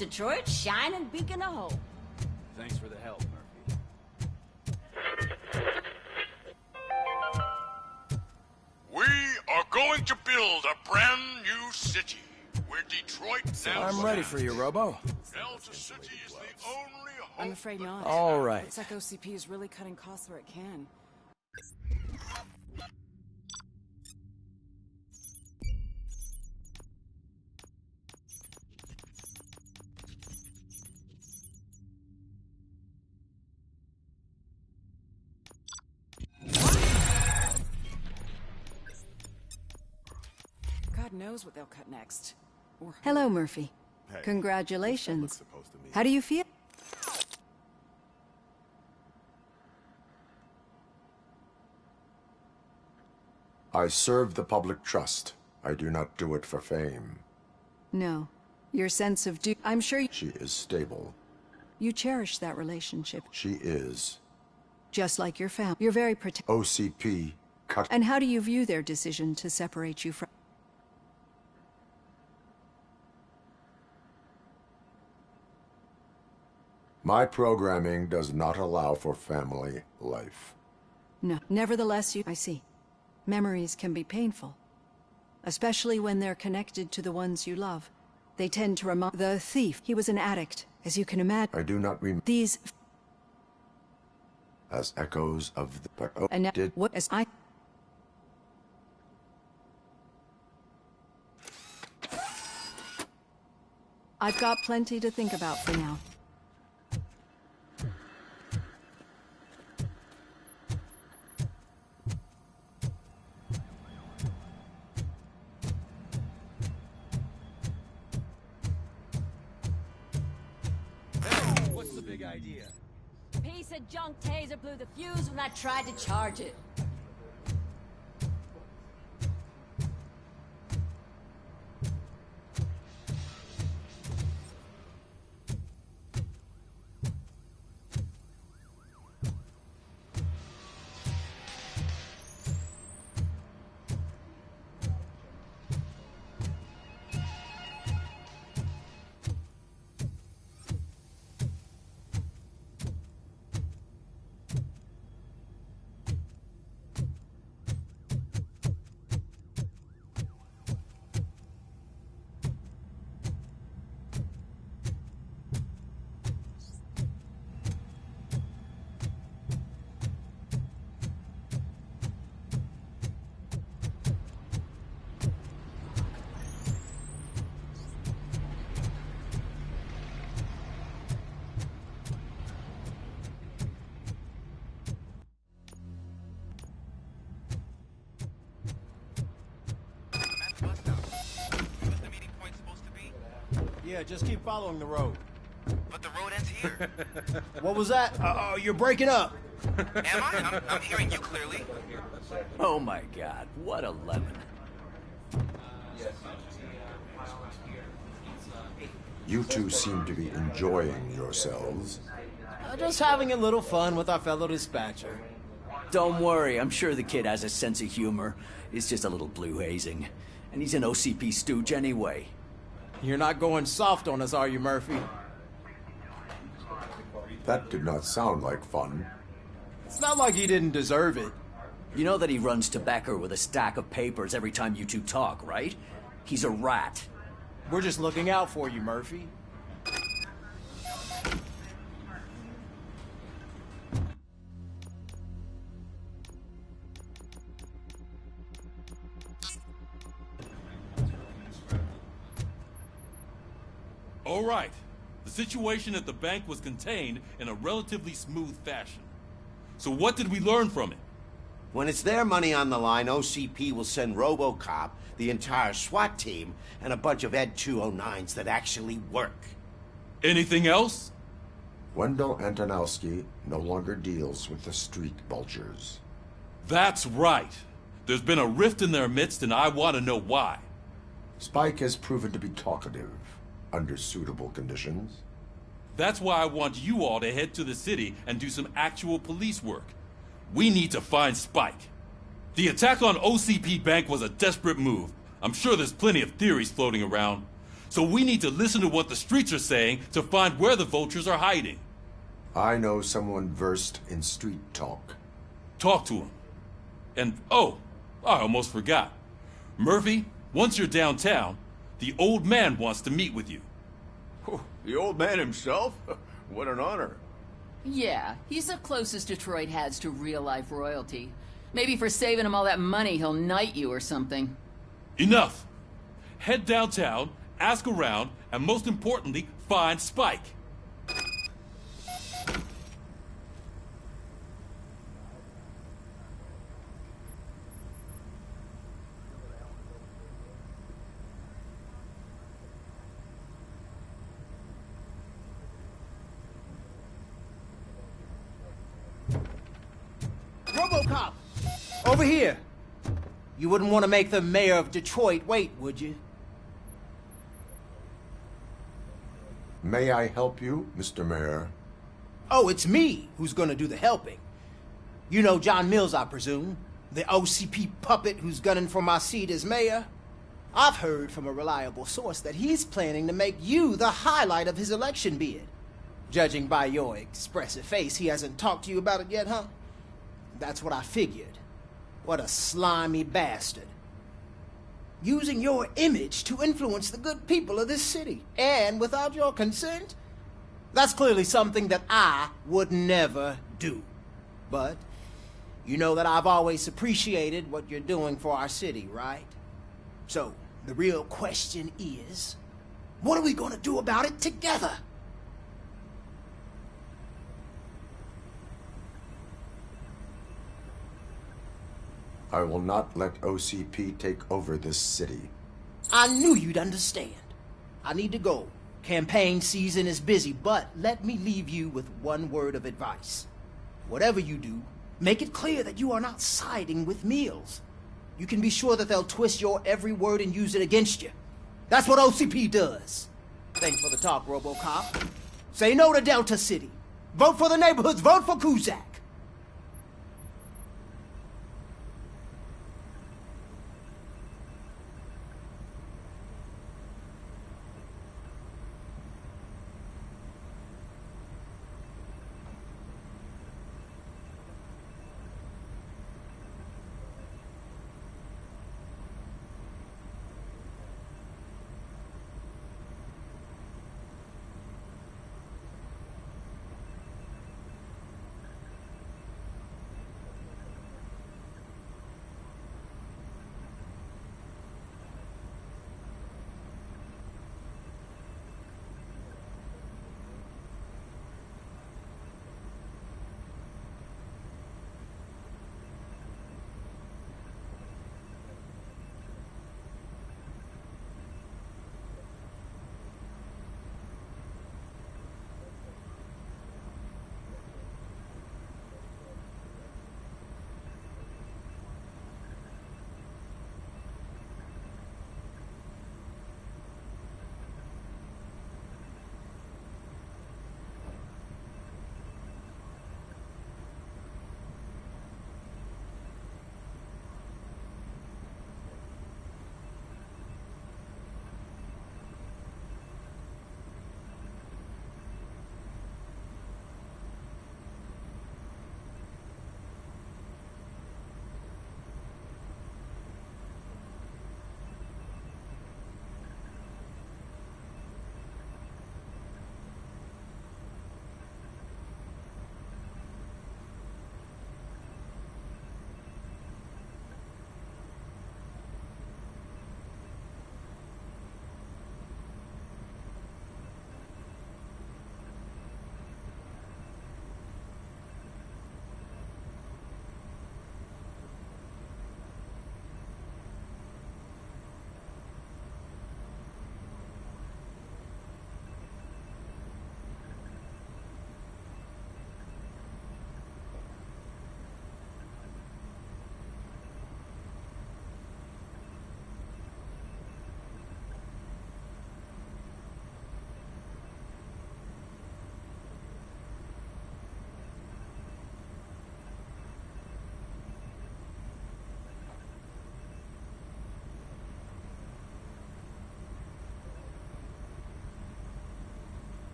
Detroit's shining beacon of hope. Thanks for the help, Murphy. We are going to build a brand new city where Detroit now I'm ready for you, Robo. Delta City is the only hope. I'm afraid not. All right. Looks like OCP is really cutting costs where it can. God knows what they'll cut next. Or Hello, Murphy. Hey, Congratulations. what's that look supposed to mean? How do you feel? I serve the public trust. I do not do it for fame. No. Your sense of I'm sure She is stable. you cherish that relationship, She is. just like your family. You're very OCP cut. And how do you view their decision to separate you from... My programming does not allow for family life. No. Nevertheless, I see. Memories can be painful. Especially when they're connected to the ones you love. They tend to remind... The thief, he was an addict, as you can imagine. I do not remember These... as echoes of the... But oh, And now, did what as I... I've got plenty to think about for now. What's the big idea? Piece of junk taser blew the fuse when I tried to charge it. Yeah, just keep following the road. But the road ends here. What was that? You're breaking up. Am I? I'm hearing you clearly. Oh my god, what a lemon. you two seem to be enjoying yourselves. Just having a little fun with our fellow dispatcher. Don't worry, I'm sure the kid has a sense of humor. It's just a little blue hazing. And he's an OCP stooge anyway. You're not going soft on us, are you, Murphy? That did not sound like fun. It's not like he didn't deserve it. You know that he runs to Becker with a stack of papers every time you two talk, right? He's a rat. We're just looking out for you, Murphy. All right. The situation at the bank was contained in a relatively smooth fashion. So what did we learn from it? When it's their money on the line, OCP will send Robocop, the entire SWAT team, and a bunch of Ed 209s that actually work. Anything else? Wendell Antonowski no longer deals with the street vultures. That's right. There's been a rift in their midst, and I want to know why. Spike has proven to be talkative under suitable conditions. That's why I want you all to head to the city and do some actual police work. We need to find Spike. The attack on OCP Bank was a desperate move. I'm sure there's plenty of theories floating around. So we need to listen to what the streets are saying to find where the vultures are hiding. I know someone versed in street talk. Talk to him. And, oh, I almost forgot. Murphy, once you're downtown, the old man wants to meet with you. The old man himself? What an honor. Yeah, he's the closest Detroit has to real-life royalty. Maybe for saving him all that money, he'll knight you or something. Enough! Head downtown, ask around, and most importantly, find Spike. Robocop! Over here! You wouldn't want to make the mayor of Detroit wait, would you? May I help you, Mr. Mayor? Oh, it's me who's gonna do the helping. You know John Mills, I presume? The OCP puppet who's gunning for my seat as mayor? I've heard from a reliable source that he's planning to make you the highlight of his election bid. Judging by your expressive face, he hasn't talked to you about it yet, huh? That's what I figured. What a slimy bastard. Using your image to influence the good people of this city, and without your consent? That's clearly something that I would never do. But you know that I've always appreciated what you're doing for our city, right? So, the real question is, what are we gonna do about it together? I will not let OCP take over this city. I knew you'd understand. I need to go. Campaign season is busy, but let me leave you with one word of advice. Whatever you do, make it clear that you are not siding with Mills. You can be sure that they'll twist your every word and use it against you. That's what OCP does. Thanks for the talk, Robocop. Say no to Delta City. Vote for the neighborhoods. Vote for Kuzak.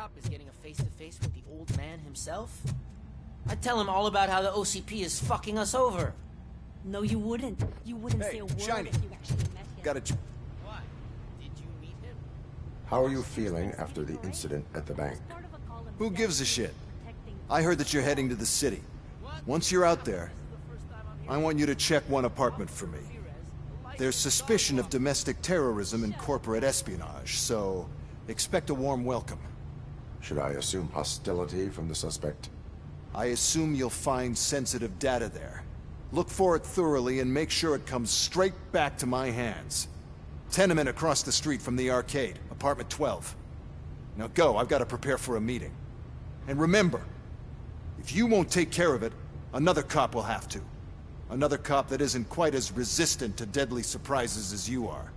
Robocop is getting a face-to-face with the old man himself, I'd tell him all about how the OCP is fucking us over. No, you wouldn't. You wouldn't say a word Shiny. if you actually met him. Got a... Why? Did you meet him? How are you feeling after the incident at the bank? Who gives a shit? I heard that you're heading to the city. Once you're out there, I want you to check one apartment for me. There's suspicion of domestic terrorism and corporate espionage, so expect a warm welcome. Should I assume hostility from the suspect? I assume you'll find sensitive data there. Look for it thoroughly and make sure it comes straight back to my hands. Tenement across the street from the arcade, apartment 12. Now go, I've got to prepare for a meeting. And remember, if you won't take care of it, another cop will have to. Another cop that isn't quite as resistant to deadly surprises as you are.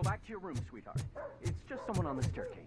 back to your room, sweetheart. It's just someone on the staircase.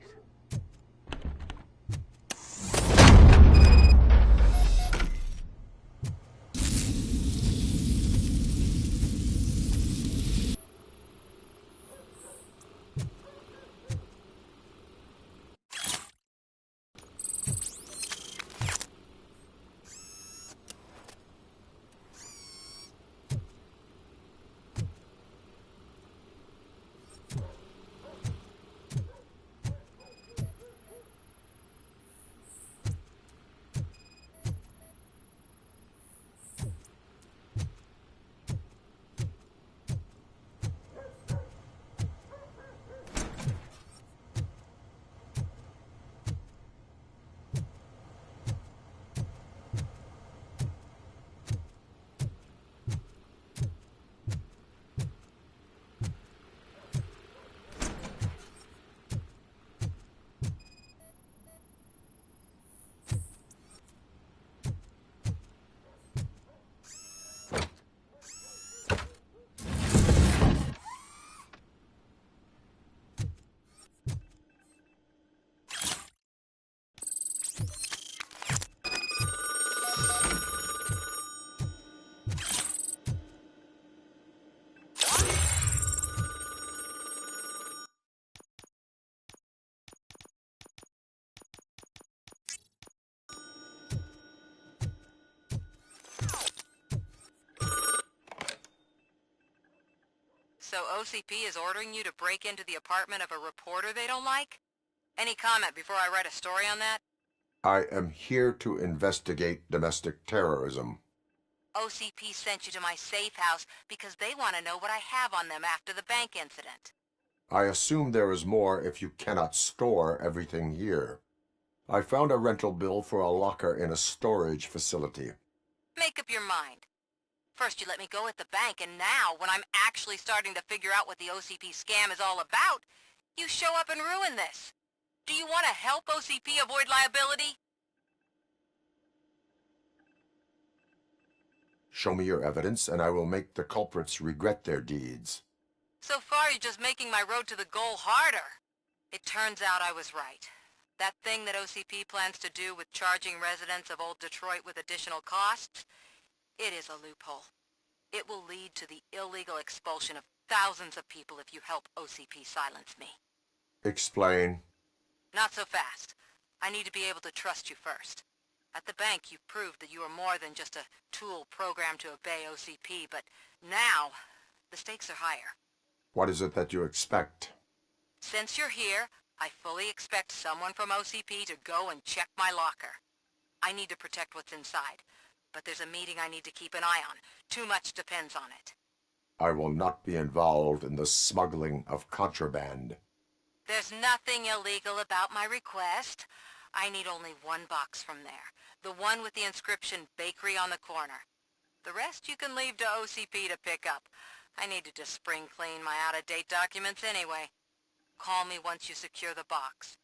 So OCP is ordering you to break into the apartment of a reporter they don't like? Any comment before I write a story on that? I am here to investigate domestic terrorism. OCP sent you to my safe house because they want to know what I have on them after the bank incident. I assume there is more if you cannot store everything here. I found a rental bill for a locker in a storage facility. Make up your mind. First you let me go at the bank, and now, when I'm actually starting to figure out what the OCP scam is all about, you show up and ruin this. Do you want to help OCP avoid liability? Show me your evidence, and I will make the culprits regret their deeds. So far, you're just making my road to the goal harder. It turns out I was right. That thing that OCP plans to do with charging residents of Old Detroit with additional costs, it is a loophole. It will lead to the illegal expulsion of thousands of people if you help OCP silence me. Explain. Not so fast. I need to be able to trust you first. At the bank, you proved that you are more than just a tool programmed to obey OCP, but now, the stakes are higher. What is it that you expect? Since you're here, I fully expect someone from OCP to go and check my locker. I need to protect what's inside, but there's a meeting I need to keep an eye on. Too much depends on it. I will not be involved in the smuggling of contraband. There's nothing illegal about my request. I need only one box from there. The one with the inscription Bakery on the corner. The rest you can leave to OCP to pick up. I need to just spring clean my out-of-date documents anyway. Call me once you secure the box.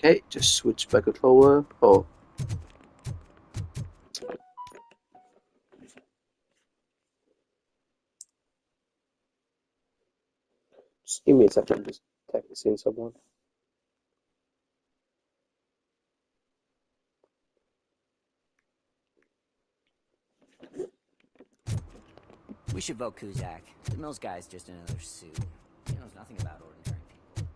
Okay, just switch my controller. Oh. Just give me me a second, I'm just texting someone. We should vote Kuzak. The Mills guy's just another suit. He knows nothing about ordinary people.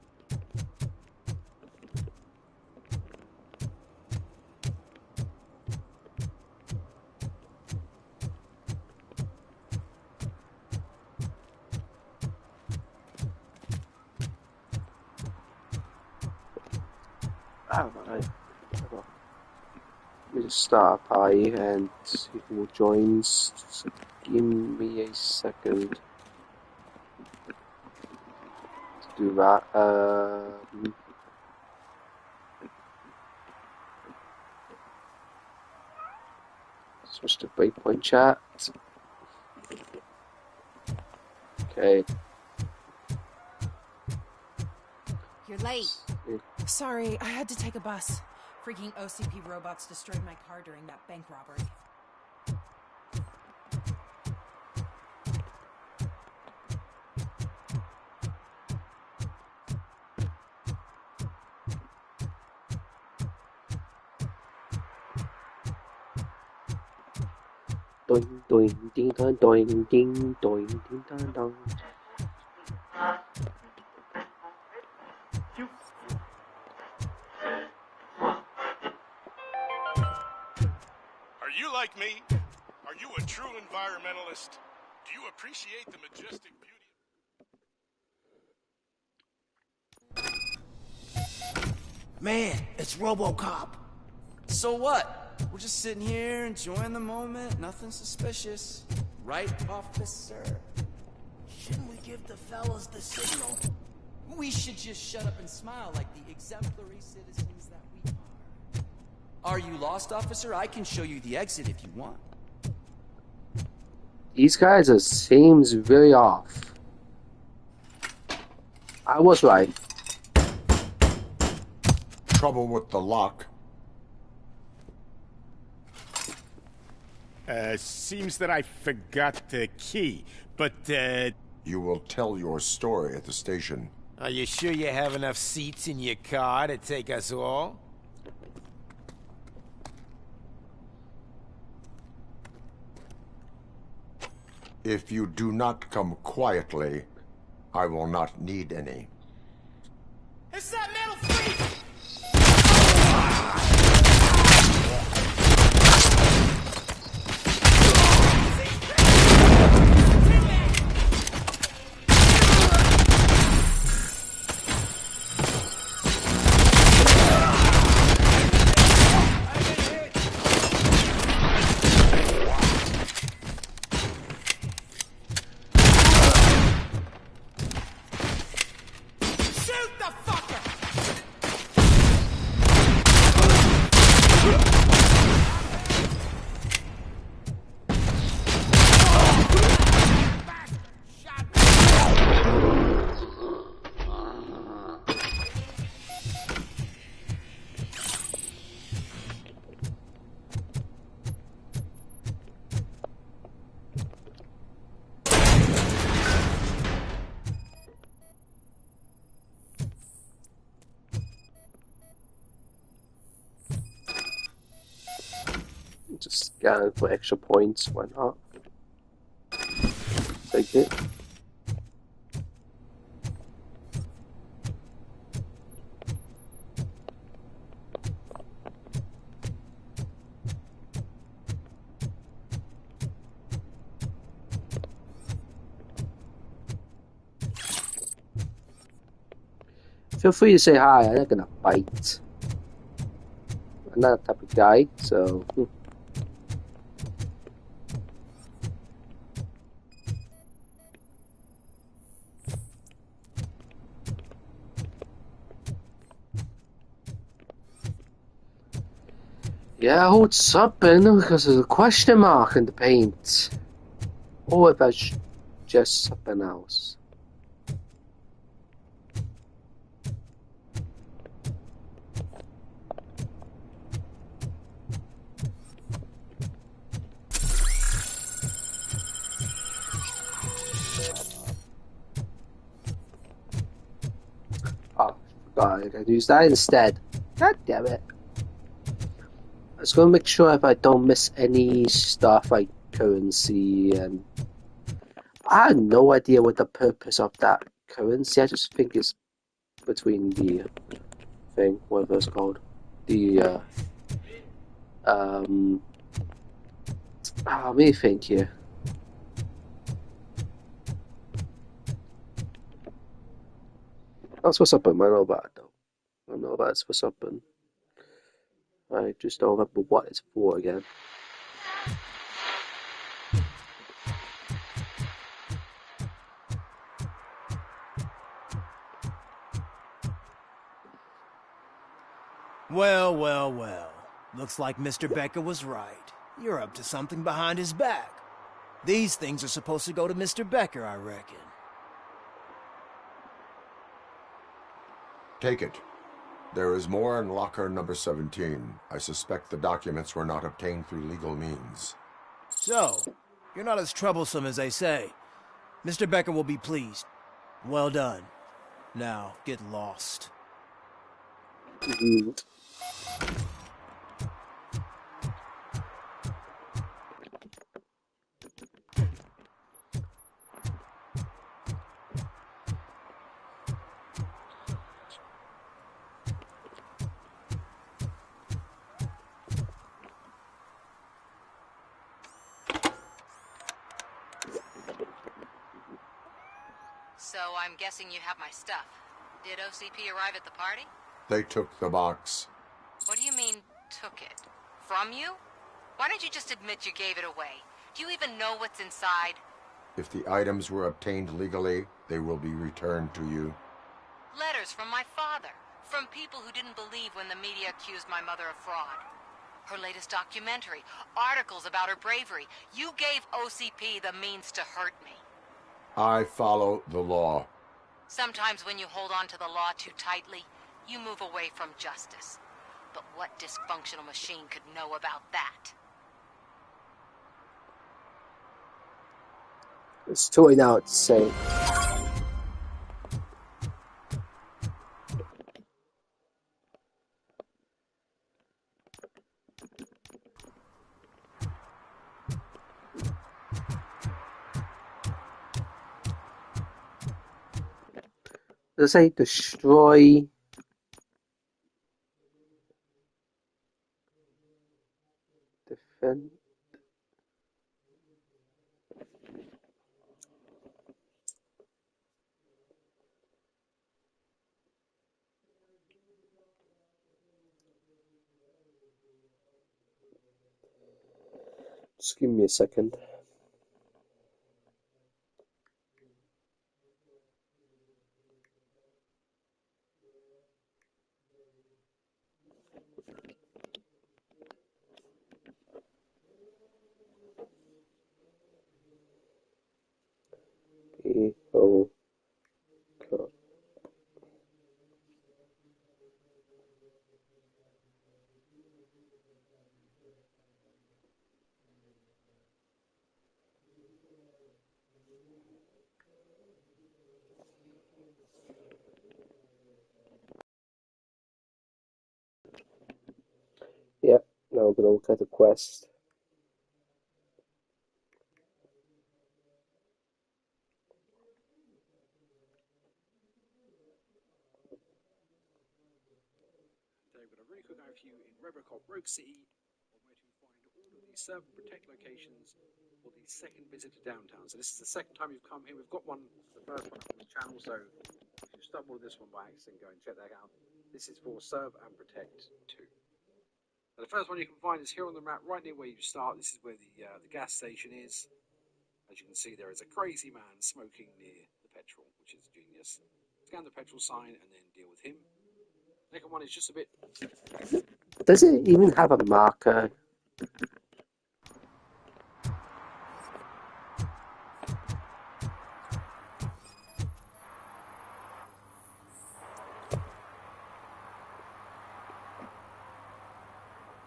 Alright. Let me just start a party and see who joins. So give me a second to do that. Switch to breakpoint chat. Okay. You're late. Sorry, I had to take a bus. Freaking OCP robots destroyed my car during that bank robbery. Doing, doing, ding, dong, doing, ding, doing, ding, dong, dong. Are you like me? Are you a true environmentalist? Do you appreciate the majestic beauty? Man, it's Robocop. So what? We're just sitting here enjoying the moment. Nothing suspicious. Right, officer? Shouldn't we give the fellas the signal? We should just shut up and smile like the exemplary citizens that we are. Are you lost, officer? I can show you the exit if you want. These guys seems very off. I was right. Trouble with the lock. Seems that I forgot the key, but, You will tell your story at the station. Are you sure you have enough seats in your car to take us all? If you do not come quietly, I will not need any. It's that metal freak! Just scan for extra points, why not? Take it. Feel free to say hi, I'm not gonna bite. I'm not that type of guy, so... Yeah, what's up, Ben? Because there's a question mark in the paint. Or if that's just something else. God, I can use that instead. God damn it. I was gonna make sure if I don't miss any stuff like currency, and I had no idea what the purpose of that currency. I just think it's between the thing, whatever it's called. The let me think here. That's for something. I know about it though. I know that it's for something. I just don't remember what it's for again. Well, well, well. Looks like Mr. Becker was right. You're up to something behind his back. These things are supposed to go to Mr. Becker, I reckon. Take it. There is more in locker number 17. I suspect the documents were not obtained through legal means. So, you're not as troublesome as they say. Mr. Becker will be pleased. Well done. Now, get lost. So I'm guessing you have my stuff. Did OCP arrive at the party? They took the box. What do you mean, took it? From you? Why don't you just admit you gave it away? Do you even know what's inside? If the items were obtained legally, they will be returned to you. Letters from my father. From people who didn't believe when the media accused my mother of fraud. Her latest documentary. Articles about her bravery. You gave OCP the means to hurt me. I follow the law. Sometimes when you hold on to the law too tightly, you move away from justice. But what dysfunctional machine could know about that? It's totally now it's saying. Does it say destroy? Defend? Just give me a second. Oh, God. Yep, now I'm gonna look at the quest. David, a really quick overview in Robocop Rogue City on where to find all of these serve and protect locations for the second visit to downtown. So this is the second time you've come here. We've got one, the first one on this channel, so if you stumble on this one by accident, go and check that out. This is for Serve and Protect 2. So the first one you can find is here on the map, right near where you start. This is where the gas station is. As you can see, there is a crazy man smoking near the petrol, which is genius. Scan the petrol sign and then deal with him. Second one is just a bit. Does it even have a marker?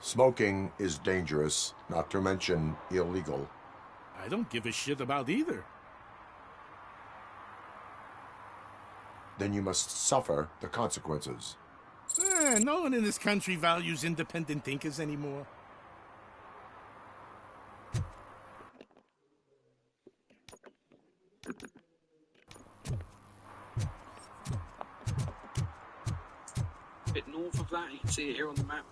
Smoking is dangerous, not to mention illegal. I don't give a shit about either. then you must suffer the consequences. No one in this country values independent thinkers anymore. A bit north of that, you can see it here on the map.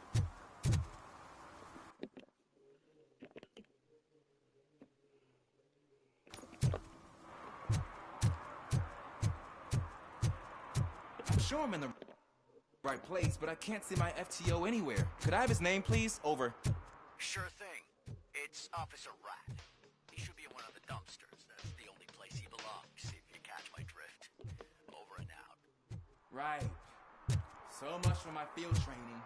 I'm sure I'm in the right place, but I can't see my FTO anywhere. Could I have his name, please? Over. Sure thing. It's Officer Rat. He should be in one of the dumpsters. That's the only place he belongs, if you catch my drift. Over and out. Right. So much for my field training.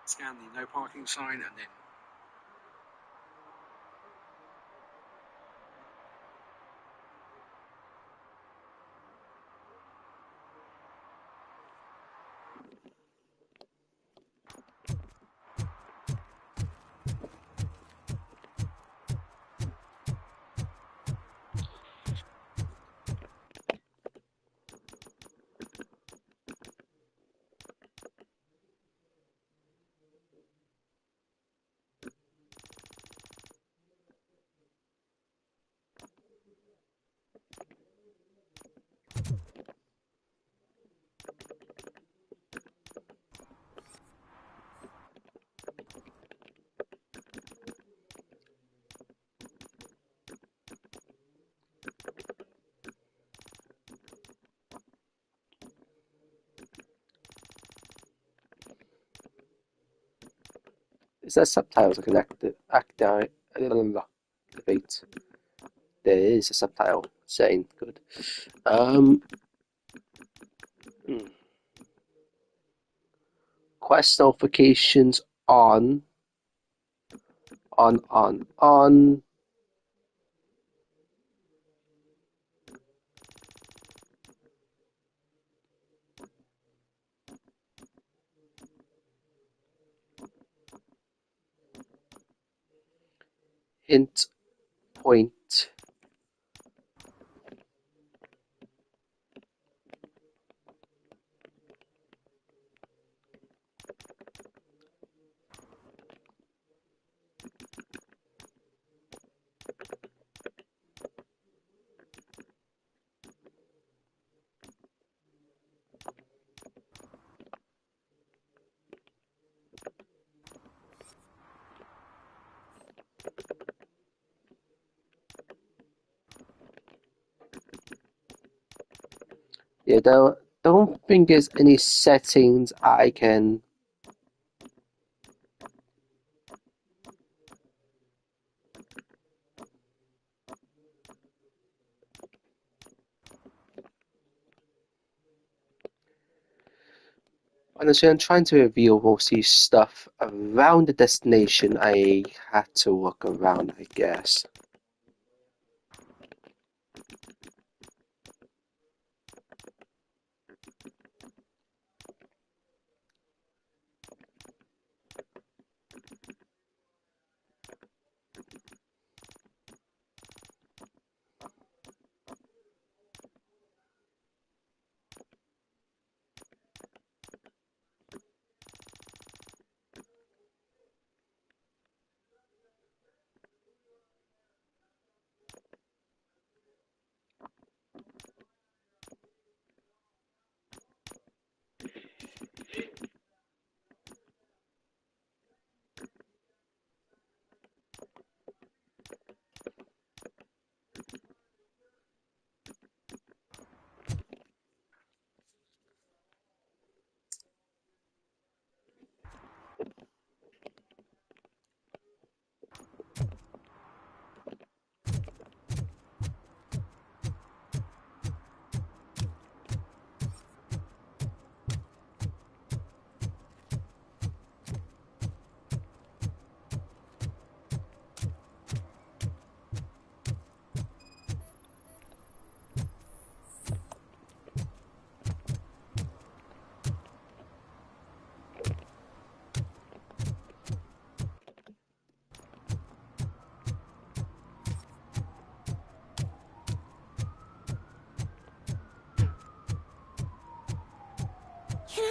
Scan the no parking sign and then Is there subtitles I can activate? There is a subtitle saying good. Quest notifications on. Hint point. Yeah, don't think there's any settings I can. Honestly, I'm trying to reveal mostly stuff around the destination. I had to look around, I guess.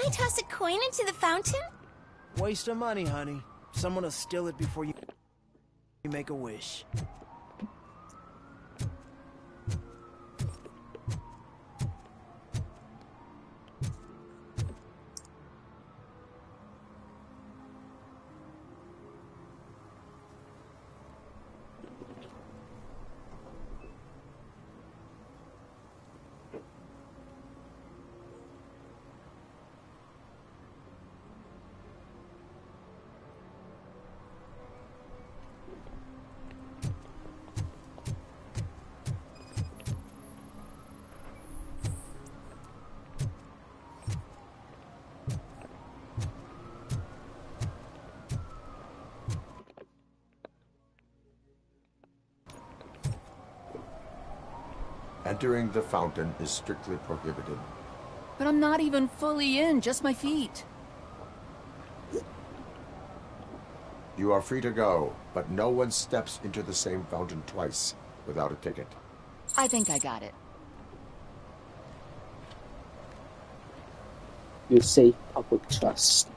I toss a coin into the fountain? Waste of money, honey. Someone will steal it before you make a wish. Entering the fountain is strictly prohibited. But I'm not even fully in, just my feet. You are free to go, but no one steps into the same fountain twice without a ticket. I think I got it. You say public trust.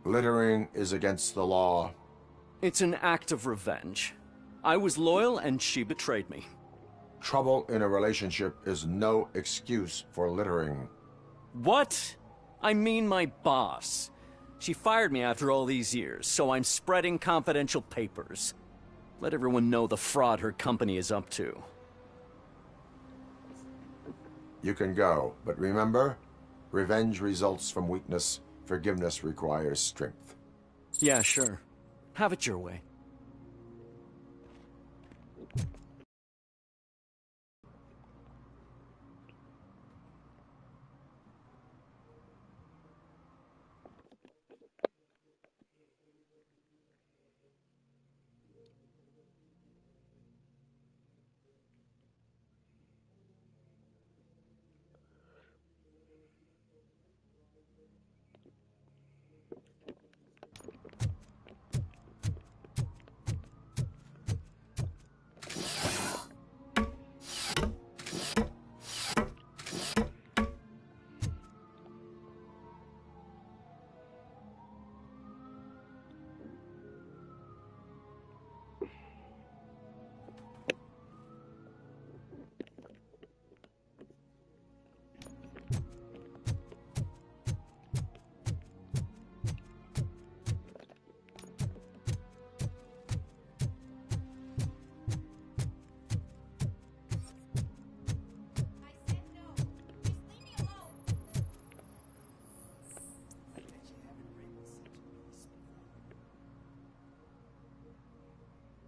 Littering is against the law. It's an act of revenge. I was loyal and she betrayed me. Trouble in a relationship is no excuse for littering. What? I mean my boss. She fired me after all these years, so I'm spreading confidential papers. Let everyone know the fraud her company is up to. You can go, but remember, revenge results from weakness. Forgiveness requires strength. Yeah, sure. Have it your way.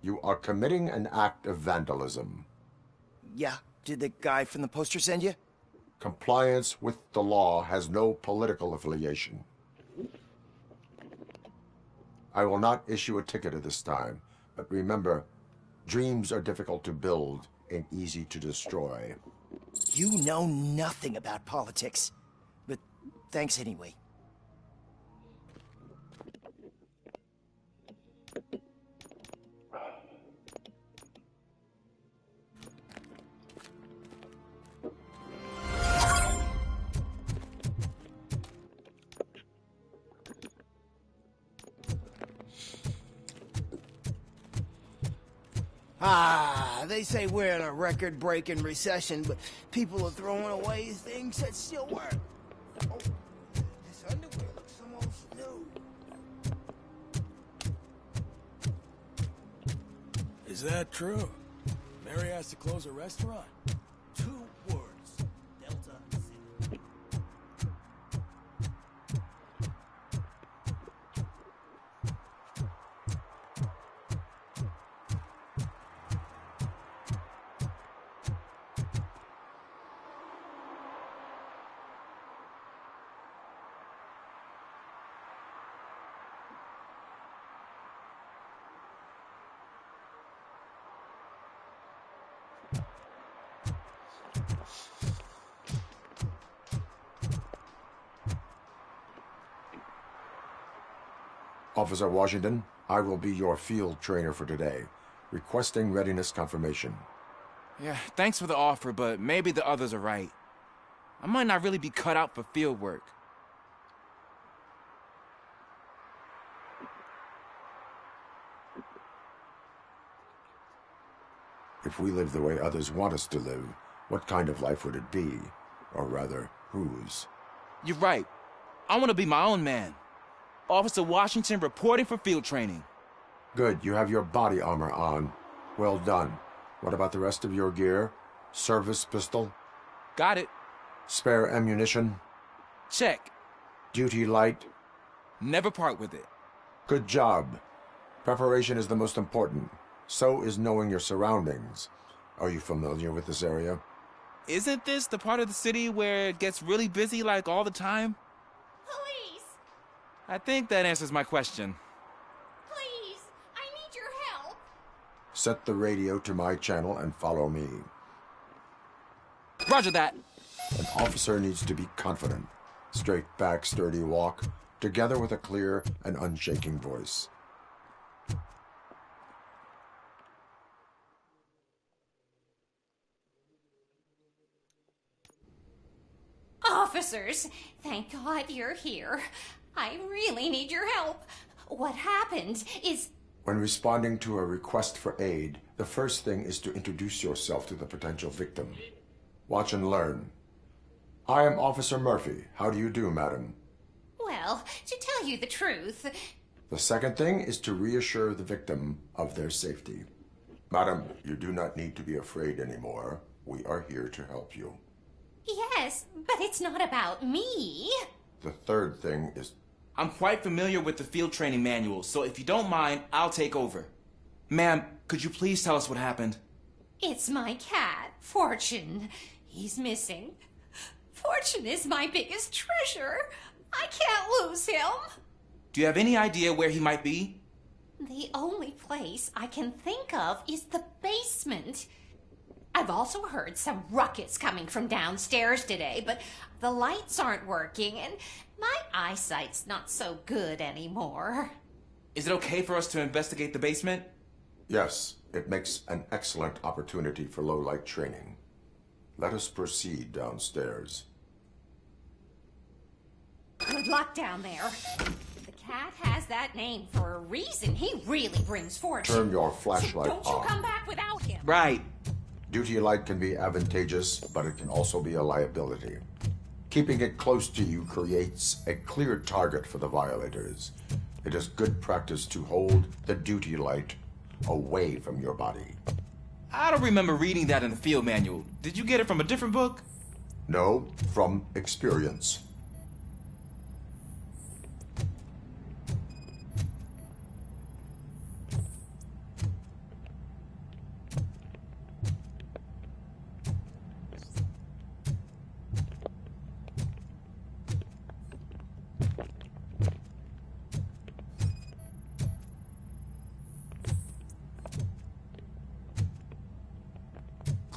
You are committing an act of vandalism. Yeah, did the guy from the poster send you? Compliance with the law has no political affiliation. I will not issue a ticket at this time, but remember, Dreams are difficult to build and easy to destroy. You know nothing about politics. But thanks anyway. They say we're in a record-breaking recession, but people are throwing away things that still work. Oh, this underwear looks almost new. Is that true? Mary has to close a restaurant? 2 words. Delta City. Officer Washington, I will be your field trainer for today. Requesting readiness confirmation. Yeah, thanks for the offer, but maybe the others are right. I might not really be cut out for field work. If we live the way others want us to live, what kind of life would it be? Or rather, whose? You're right. I want to be my own man. Officer Washington reporting for field training. Good, you have your body armor on. Well done. What about the rest of your gear? Service pistol? Got it. Spare ammunition? Check. Duty light? Never part with it. Good job. Preparation is the most important. So is knowing your surroundings. Are you familiar with this area? Isn't this the part of the city where it gets really busy like all the time? Police! I think that answers my question. Please! I need your help! Set the radio to my channel and follow me. Roger that. An officer needs to be confident. Straight back, sturdy walk, together with a clear and unshaking voice. Officers, thank God you're here. I really need your help. What happened is... When responding to a request for aid, the first thing is to introduce yourself to the potential victim. Watch and learn. I am Officer Murphy. How do you do, madam? Well, to tell you the truth... The second thing is to reassure the victim of their safety. Madam, you do not need to be afraid anymore. We are here to help you. Yes, but it's not about me. The third thing is... I'm quite familiar with the field training manual, so if you don't mind, I'll take over. Ma'am, could you please tell us what happened? It's my cat, Fortune. He's missing. Fortune is my biggest treasure. I can't lose him. Do you have any idea where he might be? The only place I can think of is the basement. I've also heard some ruckus coming from downstairs today, but the lights aren't working, and my eyesight's not so good anymore. Is it okay for us to investigate the basement? Yes, it makes an excellent opportunity for low-light training. Let us proceed downstairs. Good luck down there. The cat has that name for a reason. He really brings fortune. Turn your flashlight so don't you on. come back without him. Right. Duty light can be advantageous, but it can also be a liability. Keeping it close to you creates a clear target for the violators. It is good practice to hold the duty light away from your body. I don't remember reading that in the field manual. Did you get it from a different book? No, from experience.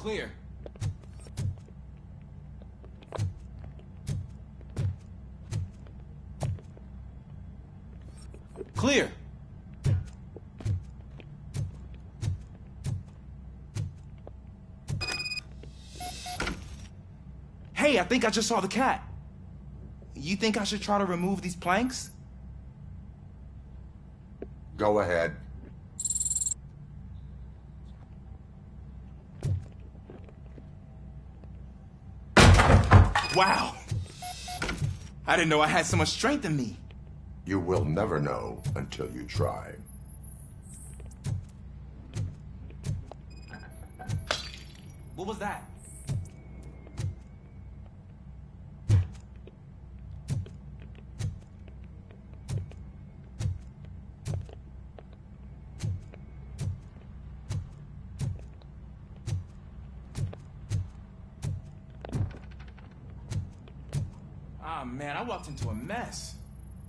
Clear. Clear. Hey, I think I just saw the cat. You think I should try to remove these planks? Go ahead. Wow. I didn't know I had so much strength in me. You will never know until you try. What was that? Ah, man, I walked into a mess.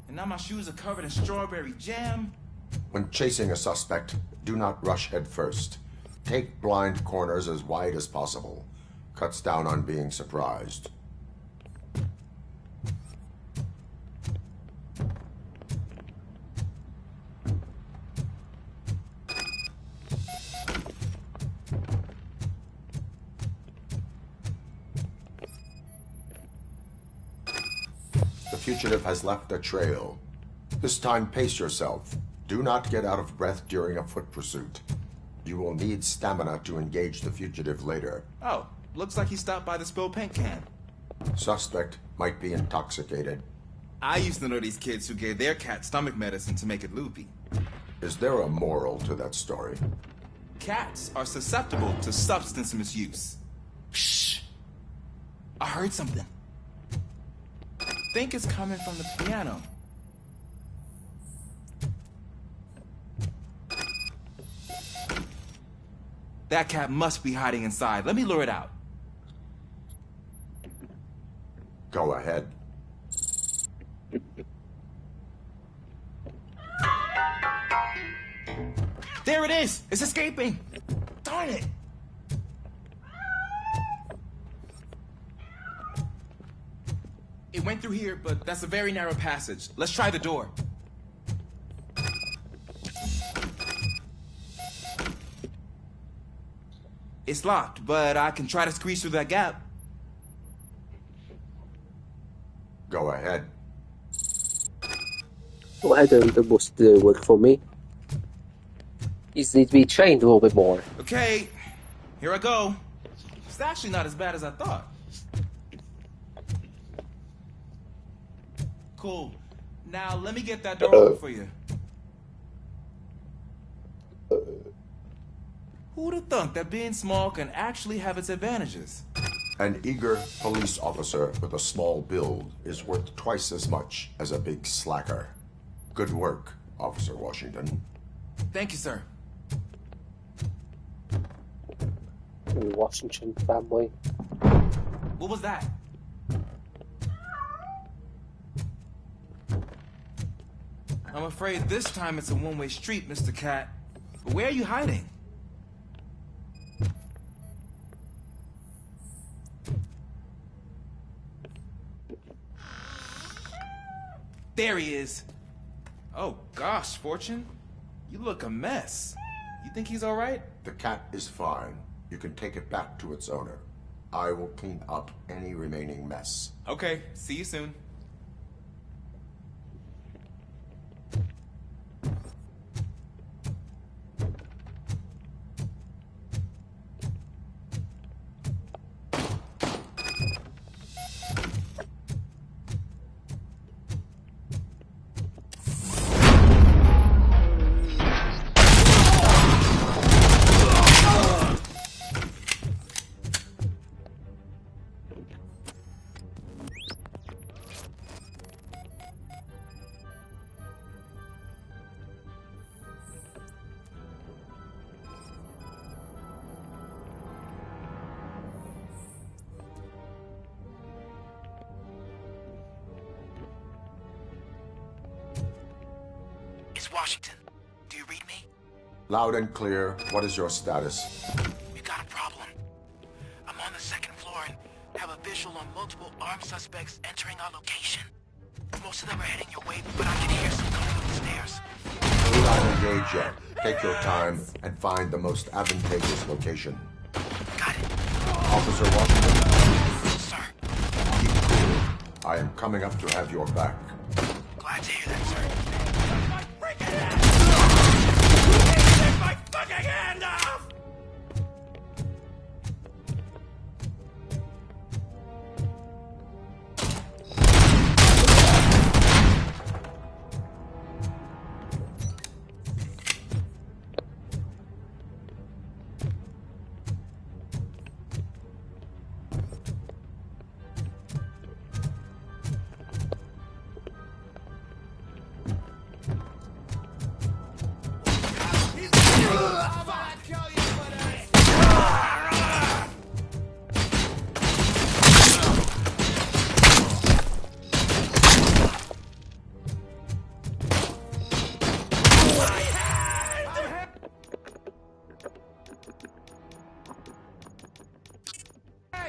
And now my shoes are covered in strawberry jam. When chasing a suspect, do not rush head first. Take blind corners as wide as possible. Cuts down on being surprised. The fugitive has left a trail. This time, pace yourself. Do not get out of breath during a foot pursuit. You will need stamina to engage the fugitive later. Oh, looks like he stopped by the spilled paint can. Suspect might be intoxicated. I used to know these kids who gave their cat stomach medicine to make it loopy. Is there a moral to that story? Cats are susceptible to substance misuse. Shh! I heard something. I think it's coming from the piano. That cat must be hiding inside. Let me lure it out. Go ahead. There it is! It's escaping! Darn it! It went through here, but that's a very narrow passage. Let's try the door. It's locked, but I can try to squeeze through that gap. Go ahead. Go ahead and do most of the work for me. You just need to be trained a little bit more. Okay, here I go. It's actually not as bad as I thought. Cool. Now let me get that door open for you. Who'd have thunk that being small can actually have its advantages? An eager police officer with a small build is worth twice as much as a big slacker. Good work, Officer Washington. Thank you, sir. Washington family. What was that? I'm afraid this time it's a one-way street, Mr. Cat. But where are you hiding? There he is. Oh gosh, Fortune. You look a mess. You think he's all right? The cat is fine. You can take it back to its owner. I will clean up any remaining mess. Okay, see you soon. Washington, do you read me? Loud and clear. What is your status? We got a problem. visual on multiple armed suspects entering our location. Most of them are heading your way, but I can hear some coming up the stairs. Do not engage yet. Take your time and find the most advantageous location. Got it. Officer Washington. Sir. Keep cool. I am coming up to have your back. Glad to hear that, sir. Take my fucking hand off!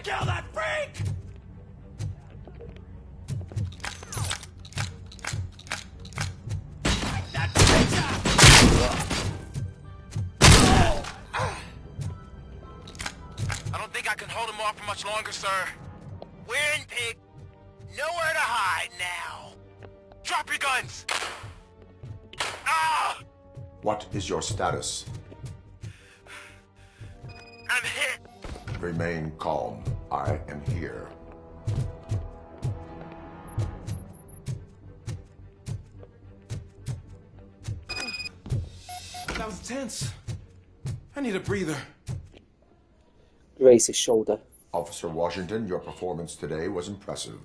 Kill that freak! That I don't think I can hold him off for much longer, sir. We're in, pig. Nowhere to hide now. Drop your guns! Ah! What is your status? I'm hit. Remain calm. I am here. That was tense. I need a breather. Raise his shoulder. Officer Washington, your performance today was impressive.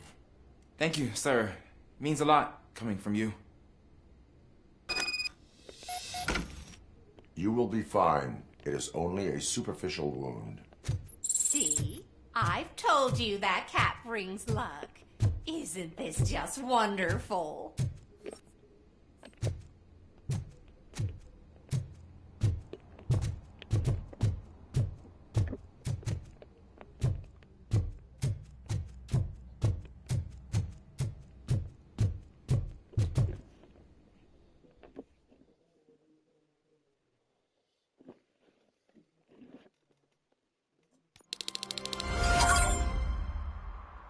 Thank you, sir. Means a lot coming from you. You will be fine. It is only a superficial wound. See? I've told you that cat brings luck. Isn't this just wonderful?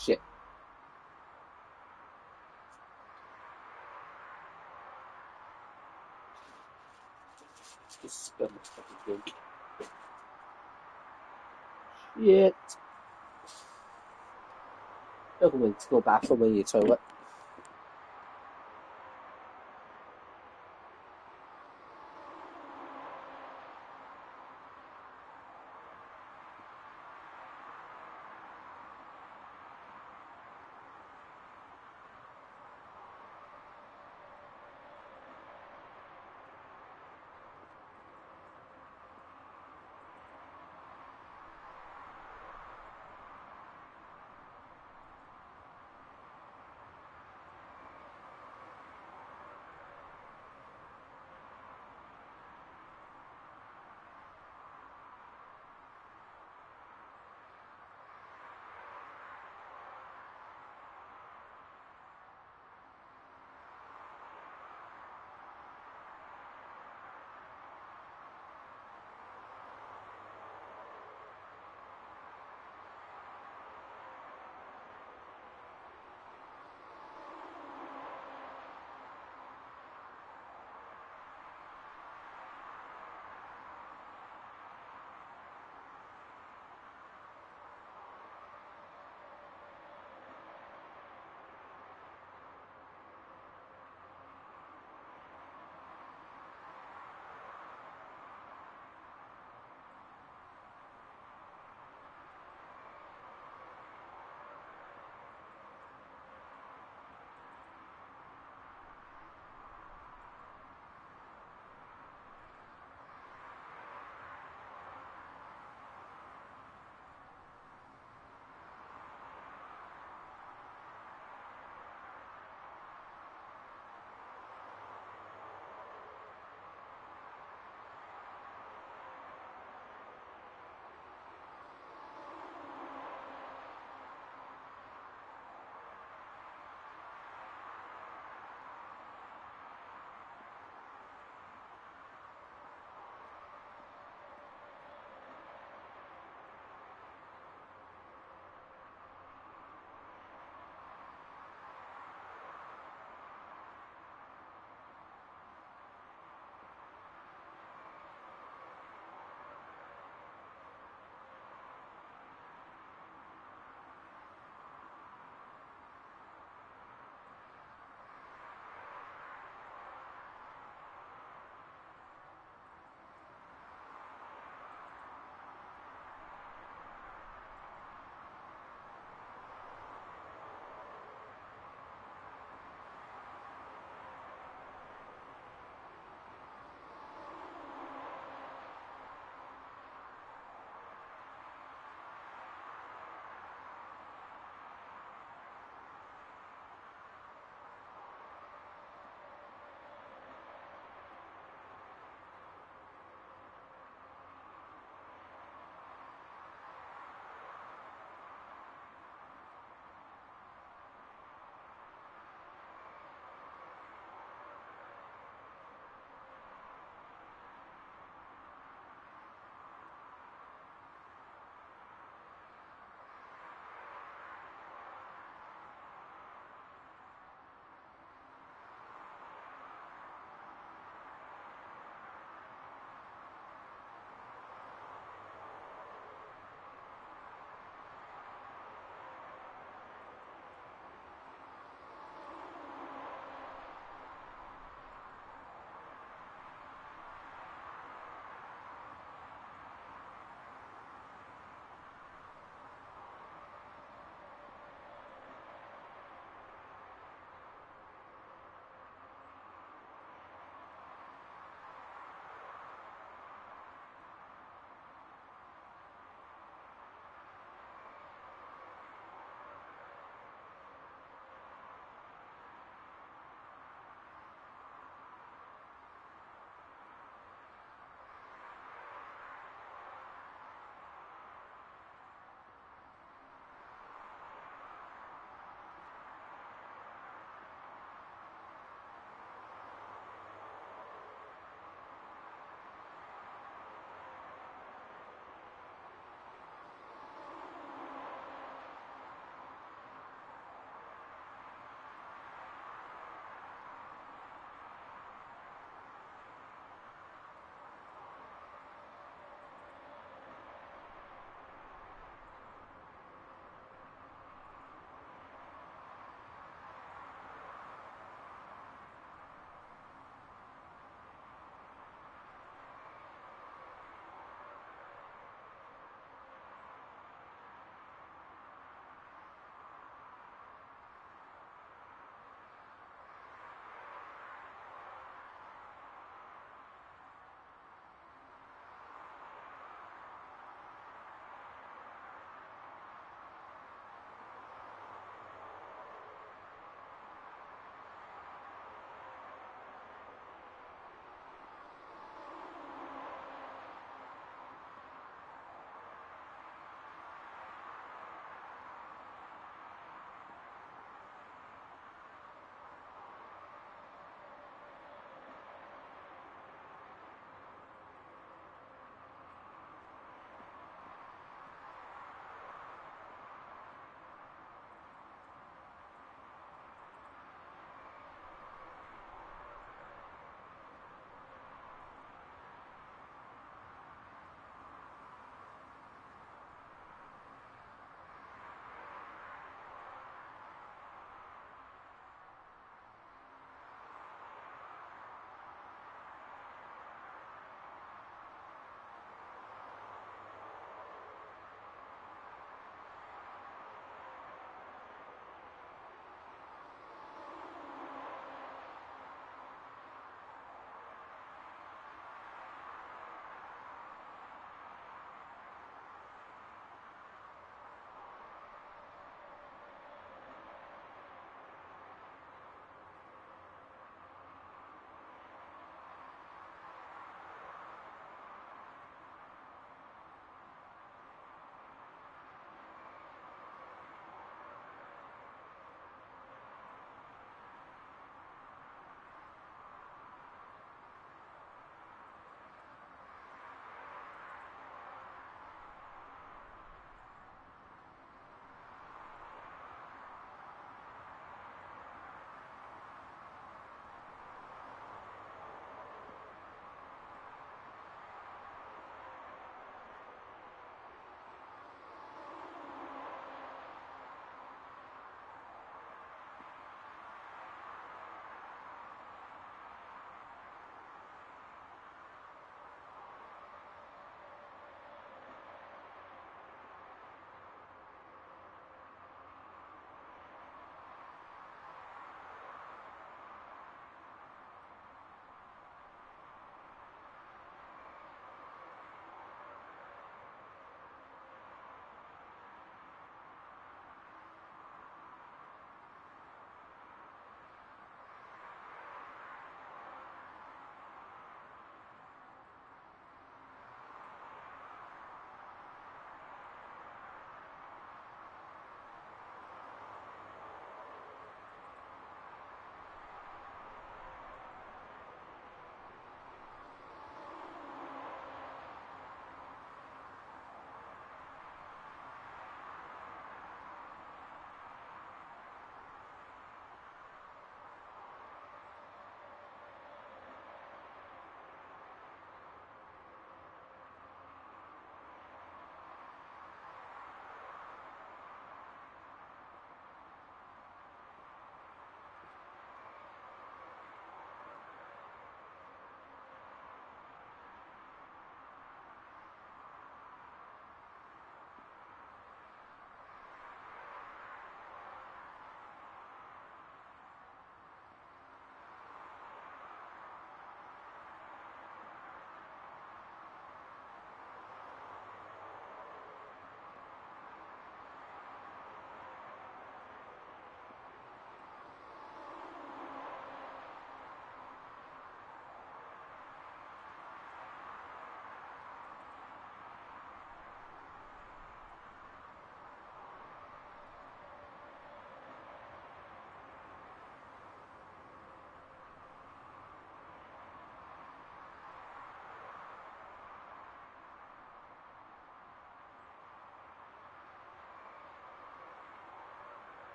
Shit. Just spill my fucking drink. Shit. Don't go to go bathroom in your toilet.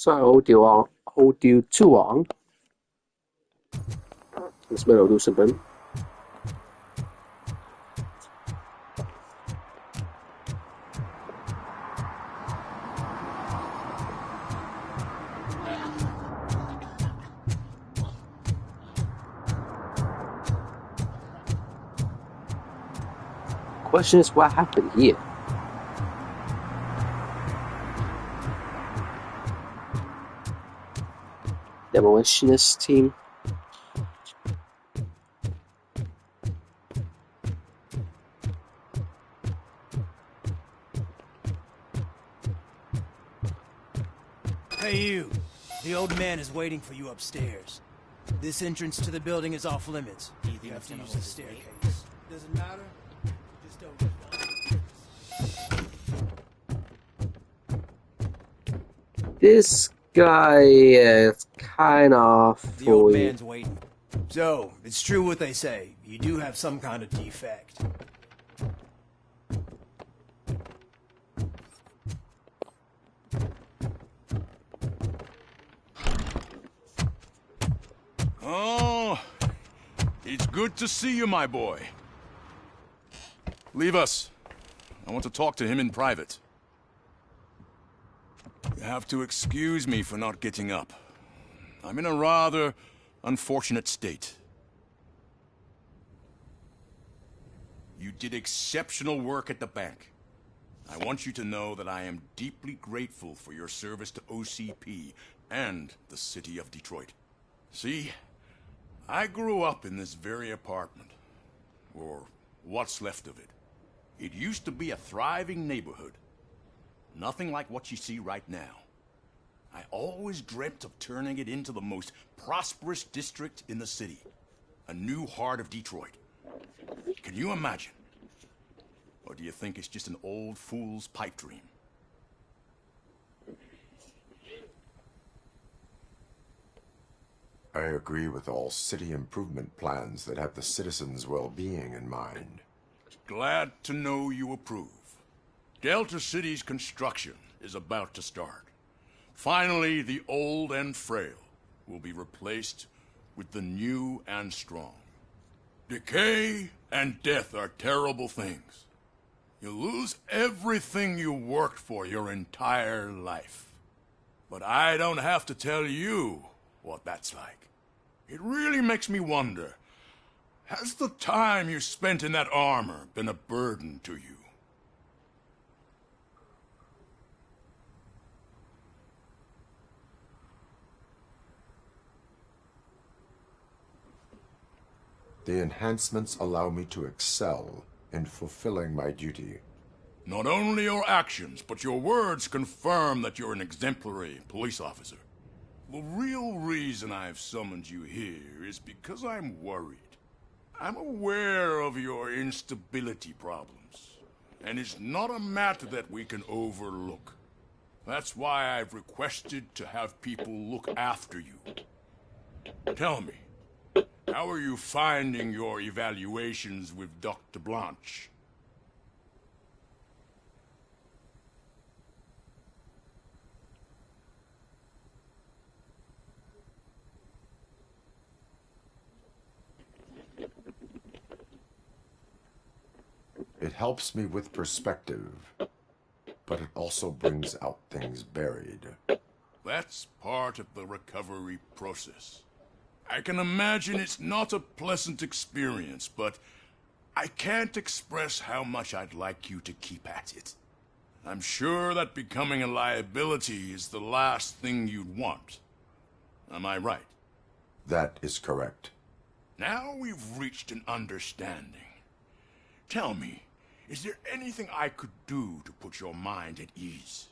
所以好掉出網。Let's better do something. Question is, what happened here? Demolitionist team. Hey you, the old man is waiting for you upstairs. This entrance to the building is off limits. You have to use the staircase. Doesn't matter. Just don't get This guy is kind of The old man's waiting. So, it's true what they say. You do have some kind of defect. Oh, it's good to see you, my boy. Leave us. I want to talk to him in private. You have to excuse me for not getting up. I'm in a rather unfortunate state. You did exceptional work at the bank. I want you to know that I am deeply grateful for your service to OCP and the city of Detroit. See, I grew up in this very apartment, or what's left of it. It used to be a thriving neighborhood. Nothing like what you see right now. I always dreamt of turning it into the most prosperous district in the city. A new heart of Detroit. Can you imagine? Or do you think it's just an old fool's pipe dream? I agree with all city improvement plans that have the citizens' well-being in mind. Glad to know you approve. Delta City's construction is about to start. Finally, the old and frail will be replaced with the new and strong. Decay and death are terrible things. You lose everything you worked for your entire life. But I don't have to tell you what that's like. It really makes me wonder, has the time you spent in that armor been a burden to you? The enhancements allow me to excel in fulfilling my duty. Not only your actions, but your words confirm that you're an exemplary police officer. The real reason I've summoned you here is because I'm worried. I'm aware of your instability problems, and it's not a matter that we can overlook. That's why I've requested to have people look after you. Tell me, how are you finding your evaluations with Dr. Blanche? It helps me with perspective, but it also brings out things buried. That's part of the recovery process. I can imagine it's not a pleasant experience, but I can't express how much I'd like you to keep at it. I'm sure that becoming a liability is the last thing you'd want. Am I right? That is correct. Now we've reached an understanding. Tell me, is there anything I could do to put your mind at ease?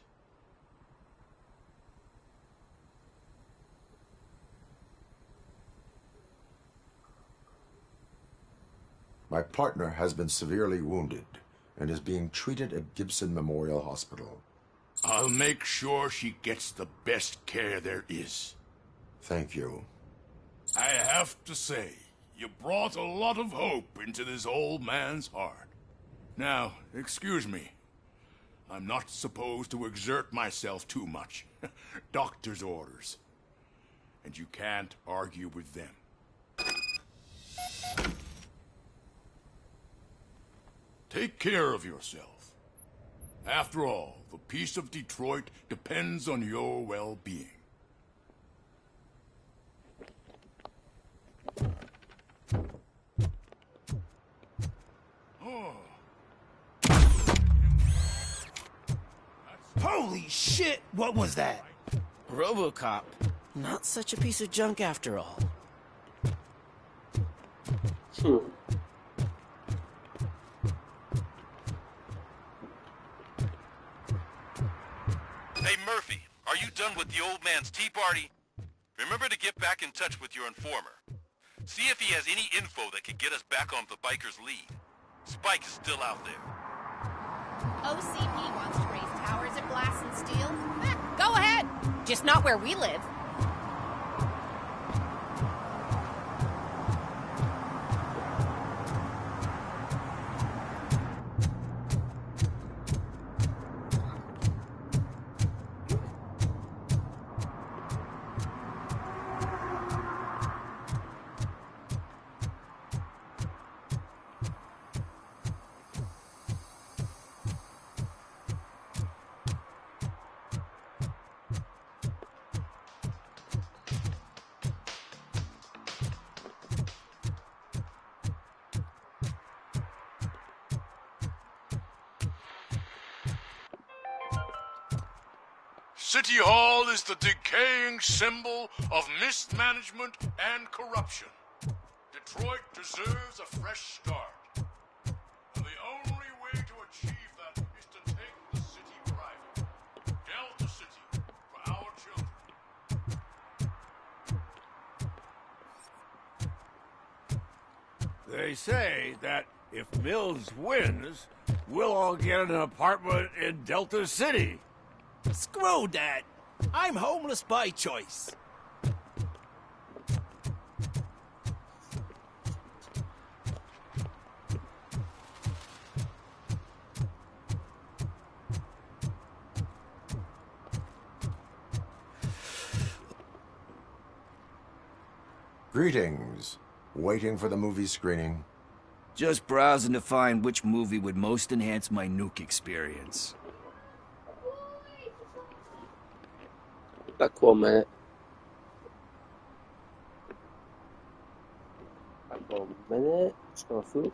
My partner has been severely wounded and is being treated at Gibson Memorial Hospital. I'll make sure she gets the best care there is. Thank you. I have to say, you brought a lot of hope into this old man's heart. Now, excuse me. I'm not supposed to exert myself too much. Doctor's orders. And you can't argue with them. Take care of yourself. After all, the peace of Detroit depends on your well-being. Holy shit! What was that? Robocop. Not such a piece of junk after all. Hey, Murphy, are you done with the old man's tea party? Remember to get back in touch with your informer. See if he has any info that could get us back on the biker's lead. Spike is still out there. OCP wants to raise towers at Glass and Steel? Go ahead! Just not where we live. City Hall is the decaying symbol of mismanagement and corruption. Detroit deserves a fresh start. And the only way to achieve that is to take the city private. Delta City, for our children. They say that if Mills wins, we'll all get an apartment in Delta City. Screw that! I'm homeless by choice. Greetings. Waiting for the movie screening? Just browsing to find which movie would most enhance my nuke experience. Back 1 minute. Back 1 minute. Let's go through.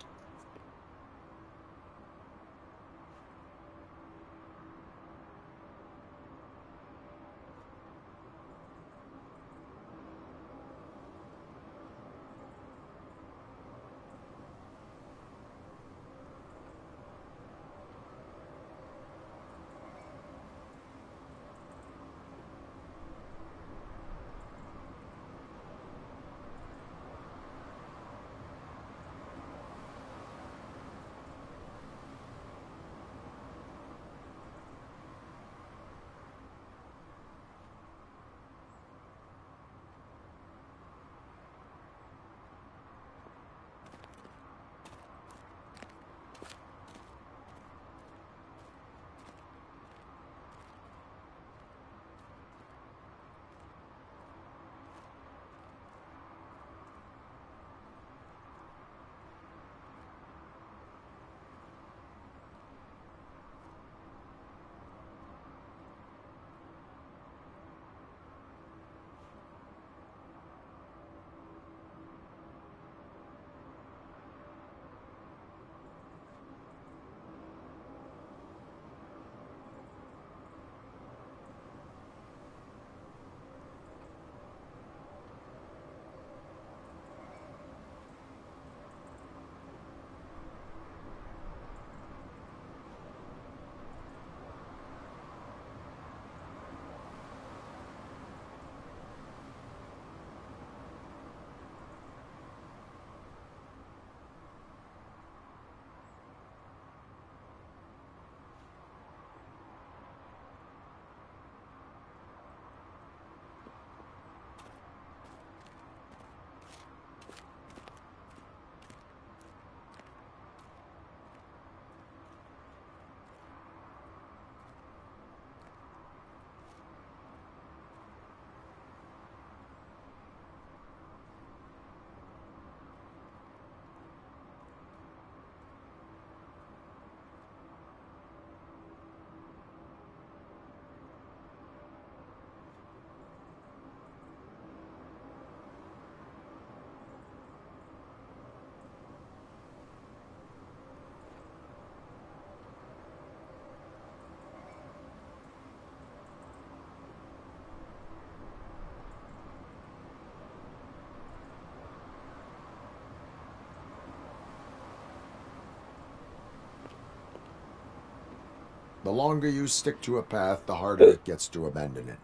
The longer you stick to a path, the harder it gets to abandon it.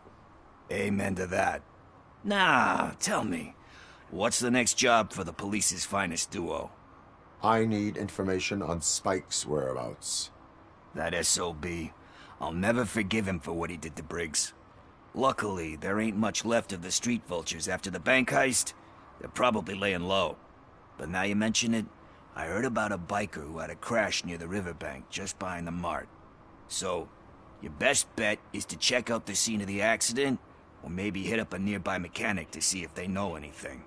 Amen to that. Now, tell me, what's the next job for the police's finest duo? I need information on Spike's whereabouts. That SOB. I'll never forgive him for what he did to Briggs. Luckily, there ain't much left of the street vultures after the bank heist. They're probably laying low. But now you mention it, I heard about a biker who had a crash near the riverbank just behind the mart. So, your best bet is to check out the scene of the accident, or maybe hit up a nearby mechanic to see if they know anything.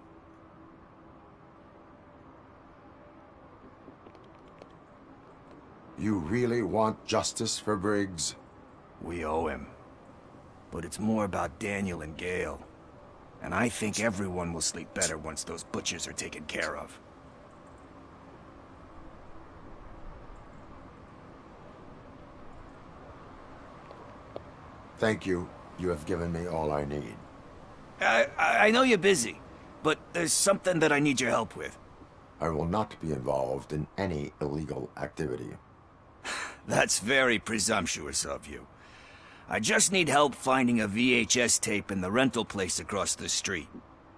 You really want justice for Briggs? We owe him. But it's more about Daniel and Gale. And I think everyone will sleep better once those butchers are taken care of. Thank you. You have given me all I need. I know you're busy, but there's something that I need your help with. I will not be involved in any illegal activity. That's very presumptuous of you. I just need help finding a VHS tape in the rental place across the street.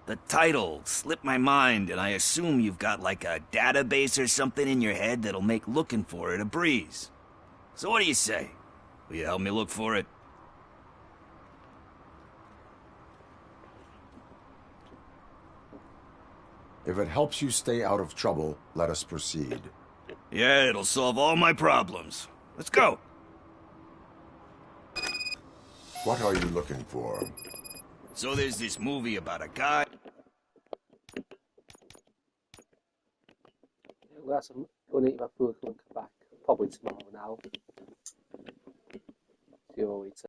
The title slipped my mind, and I assume you've got like a database or something in your head that'll make looking for it a breeze. So what do you say? Will you help me look for it? If it helps you stay out of trouble, let us proceed. Yeah, it'll solve all my problems. Let's go. What are you looking for? So there's this movie about a guy... We'll go and eat my food and come back. Probably tomorrow now. See you all later.